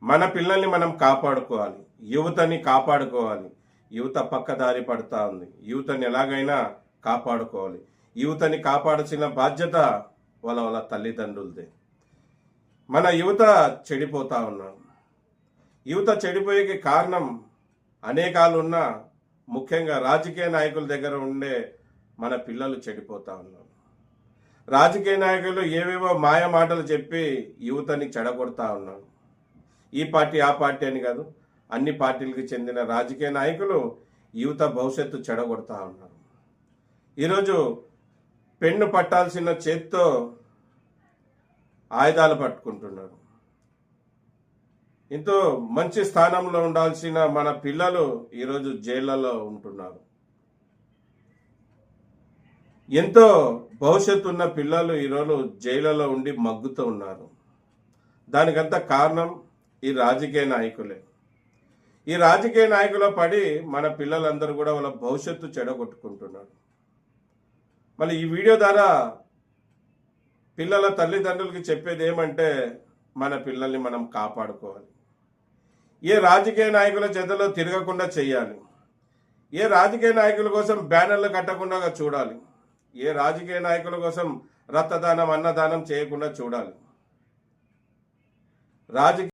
మన పిల్లల్ని మనం కాపాడుకోవాలి, యువతని కాపాడుకోవాలి. యువత పక్కదారి పడతా ఉంది. యువతని ఎలాగైనా కాపాడుకోవాలి. యువతని కాపాడాల్సిన బాధ్యత వాళ్ళ వాళ్ళ తల్లిదండ్రులదే. మన యువత చెడిపోతా ఉన్నారు. యువత చెడిపోయేకి కారణం అనేకాలు ఉన్నా ముఖ్యంగా రాజకీయ నాయకుల దగ్గర ఉండే మన పిల్లలు చెడిపోతా ఉన్నారు. రాజకీయ నాయకులు ఏవేవో మాయ మాటలు చెప్పి యువతని చెడగొడతా ఉన్నారు. ఈ పార్టీ ఆ పార్టీ అని కాదు, అన్ని పార్టీలకు చెందిన రాజకీయ నాయకులు యువత భవిష్యత్తు చెడగొడతా ఉన్నారు. ఈరోజు పెన్ను పట్టాల్సిన చేత్తో ఆయుధాలు పట్టుకుంటున్నారు. ఎంతో మంచి స్థానంలో ఉండాల్సిన మన పిల్లలు ఈరోజు జైళ్లలో ఉంటున్నారు. ఎంతో భవిష్యత్తు ఉన్న పిల్లలు ఈరోజు జైళ్లలో ఉండి మగ్గుతూ ఉన్నారు. దానికంతా కారణం ఈ రాజకీయ నాయకులే. ఈ రాజకీయ నాయకుల పడి మన పిల్లలందరూ కూడా వాళ్ళ భవిష్యత్తు చెడగొట్టుకుంటున్నారు. మళ్ళీ ఈ వీడియో ద్వారా పిల్లల తల్లిదండ్రులకి చెప్పేది ఏమంటే, మన పిల్లల్ని మనం కాపాడుకోవాలి. ఏ రాజకీయ నాయకుల చేతిలో తిరగకుండా చేయాలి. ఏ రాజకీయ నాయకుల కోసం బ్యానర్లు కట్టకుండా చూడాలి. ఏ రాజకీయ నాయకుల కోసం రక్తదానం అన్నదానం చేయకుండా చూడాలి. రాజకీయ